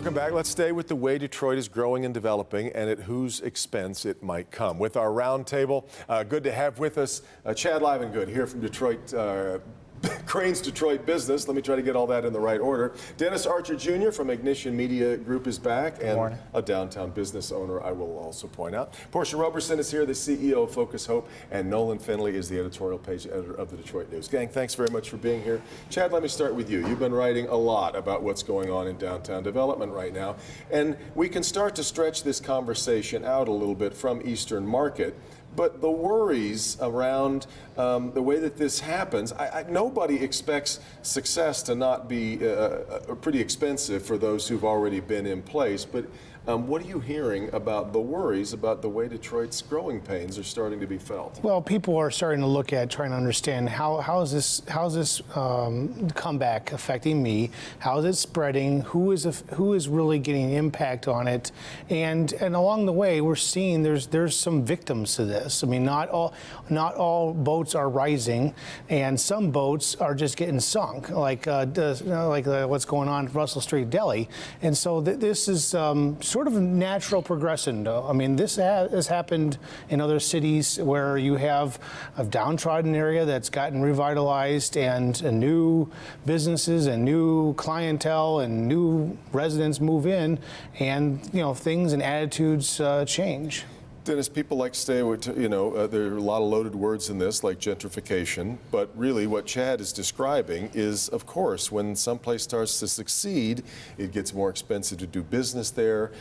Welcome back. Let's stay with the way Detroit is growing and developing and at whose expense it might come. With our roundtable, good to have with us Chad Livengood here from Detroit, Crane's Detroit Business. Let me try to get all that in the right order. Dennis Archer Jr. from Ignition Media Group is back, and a downtown business owner, I will also point out. Portia Roberson is here, the CEO of Focus Hope, and Nolan Finley is the editorial page editor of the Detroit News. Gang, thanks very much for being here. Chad, let me start with you. You've been writing a lot about what's going on in downtown development right now, and we can start to stretch this conversation out a little bit from Eastern Market. But the worries around the way that this happens, nobody expects success to not be pretty expensive for those who've already been in place. But what are you hearing about the worries about the way Detroit's growing pains are starting to be felt? Well, people are starting to look at trying to understand how is this comeback affecting me? How is it spreading? Who is really getting impact on it? And along the way, we're seeing there's some victims to this. I mean, not all boats are rising, and some boats are just getting sunk, like what's going on at Russell Street Deli. And so this is sort of a natural progression, though. I mean, this has happened in other cities where you have a downtrodden area that's gotten revitalized, and new businesses and new clientele and new residents move in, and things and attitudes change. Dennis, people like to say, there are a lot of loaded words in this, like gentrification, but really what Chad is describing is, of course, when someplace starts to succeed, it gets more expensive to do business there.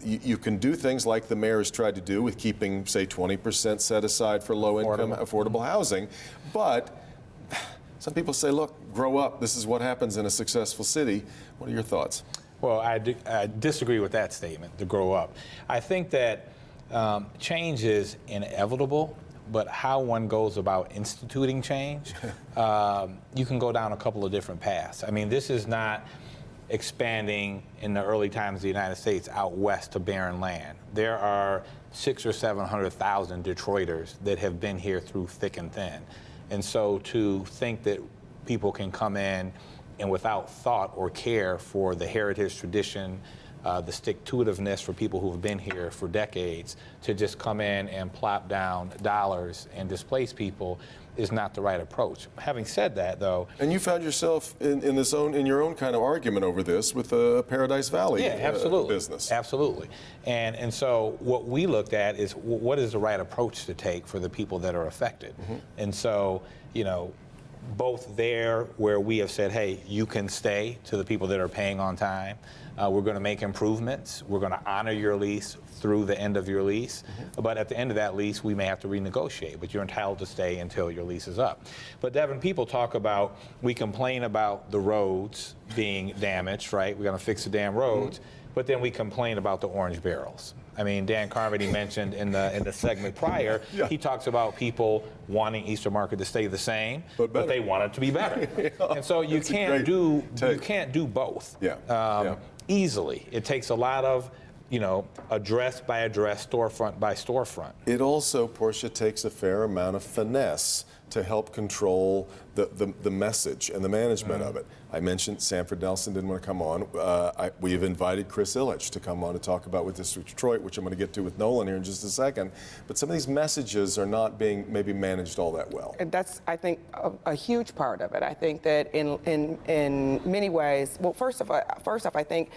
You can do things like the mayor has tried to do with keeping, say, 20% set aside for low-income, affordable housing, but some people say, look, grow up. This is what happens in a successful city. What are your thoughts? Well, I disagree with that statement, to grow up. I think that change is inevitable, but how one goes about instituting change, you can go down a couple of different paths. I mean, this is not expanding in the early times of the United States out west to barren land. There are 600,000 or 700,000 Detroiters that have been here through thick and thin. And so to think that people can come in and without thought or care for the heritage, tradition, the stick-to-itiveness for people who have been here for decades, to just come in and plop down dollars and displace people is not the right approach. Having said that, though, and you found yourself in your own kind of argument over this with the Paradise Valley business. Absolutely. And so what we looked at is what is the right approach to take for the people that are affected. Mm-hmm. And so, both there where we have said, hey, you can stay to the people that are paying on time. We're going to make improvements. We're going to honor your lease through the end of your lease. Mm-hmm. But at the end of that lease, we may have to renegotiate, but you're entitled to stay until your lease is up. But Devin, people talk about, we complain about the roads being damaged, right? We're going to fix the damn roads, but then we complain about the orange barrels. I mean, Dan Carmody mentioned in the segment prior, he talks about people wanting Eastern Market to stay the same, but they want it to be better. And so you can't do both easily. It takes a lot of address by address, storefront by storefront. It also, Portia, takes a fair amount of finesse to help control the message and the management of it. I mentioned Sanford Nelson didn't want to come on. We have invited Chris Illich to come on to talk about with District Detroit, which I'm going to get to with Nolan here in just a second. But some of these messages are not being maybe managed all that well. And that's, I think, a huge part of it. I think that in many ways, well, first off, I think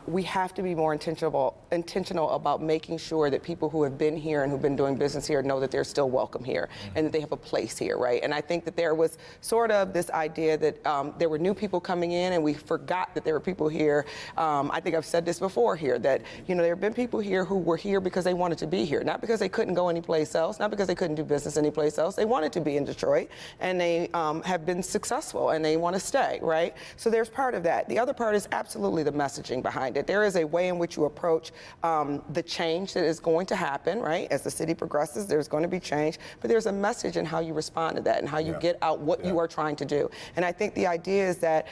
we have to be more intentional about making sure that people who have been here and who've been doing business here know that they're still welcome here and that they have a place here, right? And I think that there was sort of this idea that there were new people coming in, and we forgot that there were people here. I think I've said this before here, that there have been people here who were here because they wanted to be here, not because they couldn't go anyplace else, not because they couldn't do business anyplace else. They wanted to be in Detroit, and they have been successful, and they want to stay, right? So there's part of that. The other part is absolutely the messaging behind it. There is a way in which you approach the change that is going to happen, right? As the city progresses, there's going to be change, but there's a message in how you respond to that and how you get out what you are trying to do. And I think the idea is that,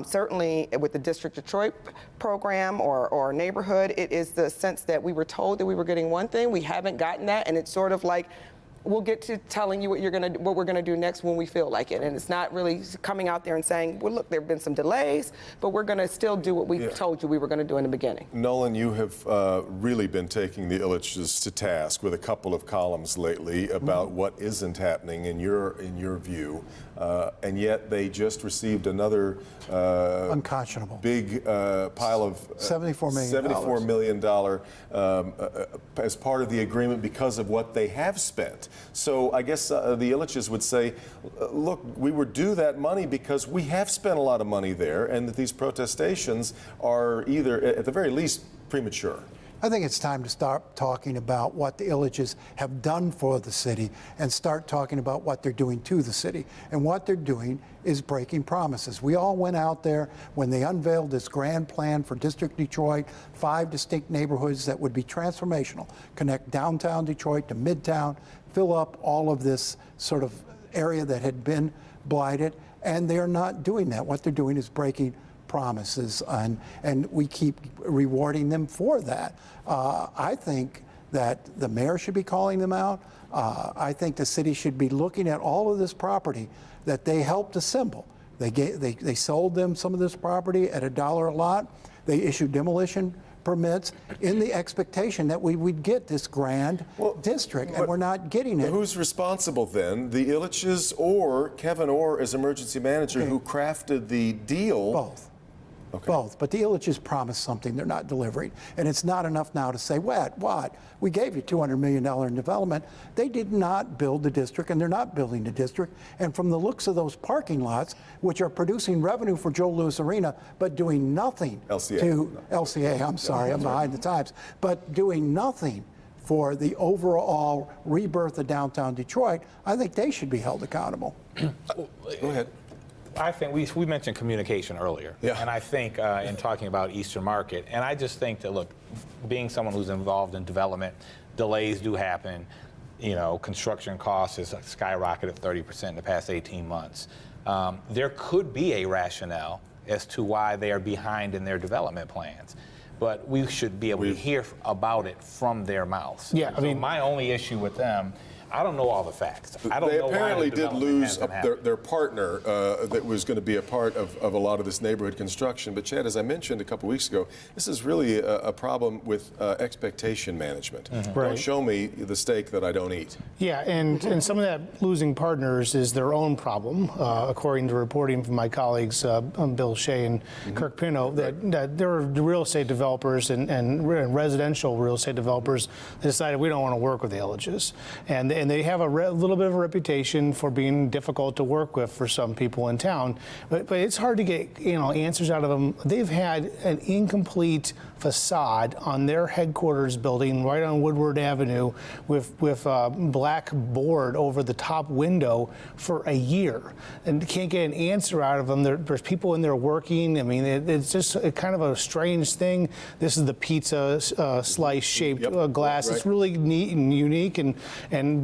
certainly with the District Detroit program or neighborhood, it is the sense that we were told that we were getting one thing, we haven't gotten that, and it's sort of like, we'll get to telling you what we're gonna do next when we feel like it. And it's not really coming out there and saying, well, look, there have been some delays, but we're gonna still do what we told you we were gonna do in the beginning. Nolan, you have really been taking the Ilitches to task with a couple of columns lately about what isn't happening in your view, and yet they just received another unconscionable big pile of $74 million as part of the agreement because of what they have spent. So I guess the Ilitches would say, look, we were due that money because we have spent a lot of money there, and that these protestations are either, at the very least, premature. I think it's time to start talking about what the Ilitches have done for the city and start talking about what they're doing to the city. And what they're doing is breaking promises. We all went out there when they unveiled this grand plan for District Detroit, 5 distinct neighborhoods that would be transformational, connect downtown Detroit to Midtown, fill up all of this sort of area that had been blighted, and they're not doing that. What they're doing is breaking promises, and we keep rewarding them for that. I think that the mayor should be calling them out. I think the city should be looking at all of this property that they helped assemble. They sold them some of this property at $1 a lot. They issued demolition permits in the expectation that we would get this grand district, and we're not getting it. Who's responsible then? The Ilitches or Kevin Orr as emergency manager who crafted the deal? Both. Okay. Both. But the Ilitches promised something they're not delivering. And it's not enough now to say, what? We gave you $200 million in development. They did not build the district, and they're not building the district. And from the looks of those parking lots, which are producing revenue for Joe Louis Arena, but doing nothing LCA, I'm sorry, I'm behind the times, but doing nothing for the overall rebirth of downtown Detroit, I think they should be held accountable. Go ahead. I think we mentioned communication earlier, and I think in talking about Eastern Market, and I just think that, look, being someone who's involved in development, delays do happen. You know, construction costs has skyrocketed 30% in the past 18 months. There could be a rationale as to why they are behind in their development plans, but we should be able to hear about it from their mouths. Yeah, I mean, my only issue with them, I don't know all the facts. I don't they know apparently why the did lose development their partner that was going to be a part of a lot of this neighborhood construction. But Chad, as I mentioned a couple weeks ago, this is really a problem with expectation management. Don't show me the steak that I don't eat. Yeah, and some of that losing partners is their own problem, according to reporting from my colleagues Bill Shea and Kirk Pino, that there are real estate developers and residential real estate developers that decided we don't want to work with the Ilitches. And they have a little bit of a reputation for being difficult to work with for some people in town, but it's hard to get answers out of them. They've had an incomplete facade on their headquarters building right on Woodward Avenue with black board over the top window for a year, and can't get an answer out of them. There's people in there working. I mean, it's just kind of a strange thing. This is the pizza slice shaped glass. It's really neat and unique,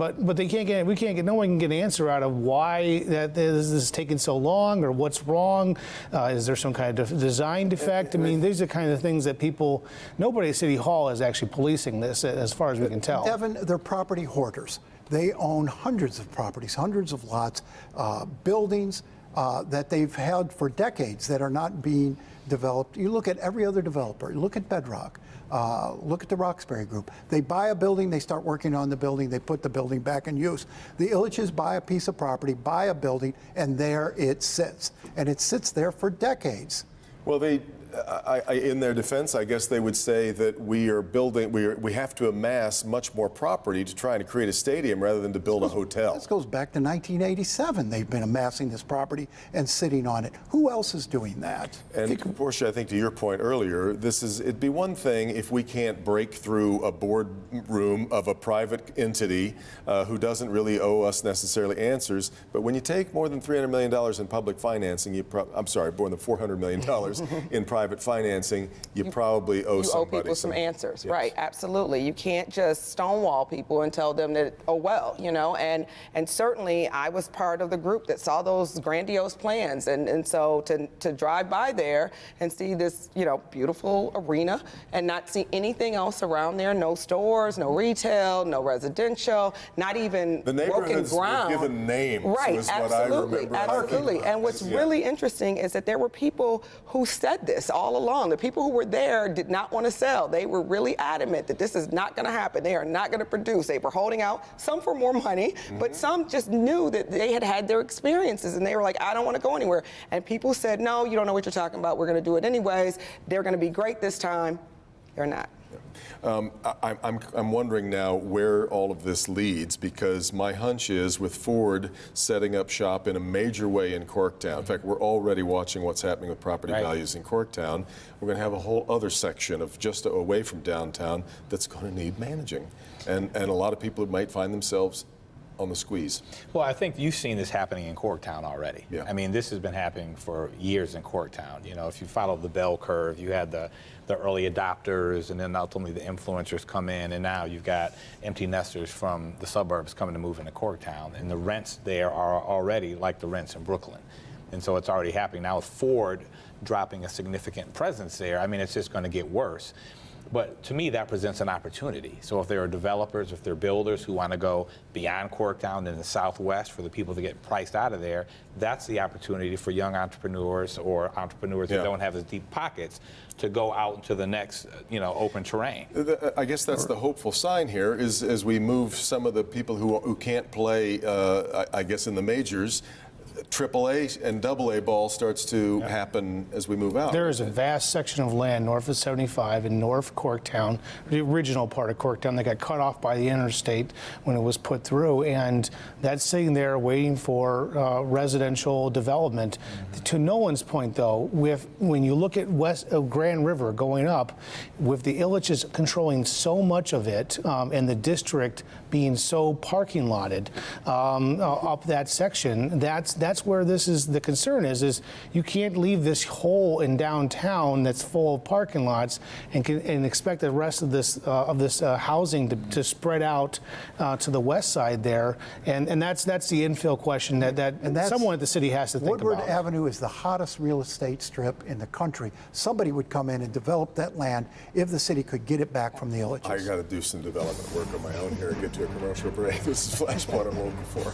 but they can't get. No one can get an answer out of why this is taking so long or what's wrong. Is there some kind of design defect? I mean, these are kind of things that nobody at City Hall is actually policing this, as far as we can tell. Devin, they're property hoarders. They own hundreds of properties, hundreds of lots, buildings that they've had for decades that are not being developed. You look at every other developer. You look at Bedrock. Look at the Roxbury Group. They buy a building, they start working on the building, they put the building back in use. The Ilitches buy a piece of property, buy a building, and there it sits. And it sits there for decades. Well, in their defense, I guess they would say that we have to amass much more property to try and create a stadium rather than to build a hotel. This goes back to 1987. They've been amassing this property and sitting on it. Who else is doing that? And Portia, I think to your point earlier, it'd be one thing if we can't break through a boardroom of a private entity who doesn't really owe us necessarily answers. But when you take more than $300 million in public financing, more than $400 million in private private financing, you probably owe You owe somebody people some answers, yes. right? Absolutely. You can't just stonewall people and tell them that, oh well, you know. And certainly, I was part of the group that saw those grandiose plans, and so to drive by there and see this, you know, beautiful arena and not see anything else around there, no stores, no retail, no residential, not even The broken neighborhoods were ground. given names, Right, was what I absolutely, remember. absolutely. And what's Yeah. really interesting is that there were people who said this all along. The people who were there did not want to sell. They were really adamant that this is not going to happen. They are not going to produce. They were holding out, some for more money, but some just knew that they had had their experiences and they were like, I don't want to go anywhere. And people said, no, you don't know what you're talking about. We're going to do it anyways. They're going to be great this time. They're not. I'm wondering now where all of this leads, because my hunch is with Ford setting up shop in a major way in Corktown. In fact, we're already watching what's happening with property Right. values in Corktown. We're going to have a whole other section of just away from downtown that's going to need managing. And a lot of people might find themselves on the squeeze. Well, I think you've seen this happening in Corktown already. Yeah. I mean, this has been happening for years in Corktown. You know, if you follow the bell curve, you had the early adopters, and then ultimately the influencers come in, and now you've got empty nesters from the suburbs coming to move into Corktown, and the rents there are already like the rents in Brooklyn. And so it's already happening. Now with Ford dropping a significant presence there, I mean, it's just going to get worse. But to me, that presents an opportunity. So if there are developers, if there are builders who want to go beyond Corktown in the Southwest for the people to get priced out of there, that's the opportunity for young entrepreneurs or entrepreneurs Yeah. that don't have as deep pockets to go out into the next, you know, open terrain. I guess that's the hopeful sign here, is as we move some of the people who can't play, I guess, in the majors, AAA and AA ball starts to happen as we move out. There is a vast section of land north of 75 in North Corktown, the original part of Corktown, that got cut off by the interstate when it was put through, and that's sitting there waiting for residential development. To no one's point, though, when you look at west of Grand River going up, with the Illiches controlling so much of it, and the district being so parking lotted up that section, that's where this is the concern is you can't leave this hole in downtown that's full of parking lots and expect the rest of this housing to spread out to the west side there, and that's the infill question that someone at the city has to think Woodward about. Avenue is the hottest real estate strip in the country. Somebody would come in and develop that land if the city could get it back from the Illiches. I got to do some development work on my own here and get to a commercial break. This is Flashpoint. I'm over before.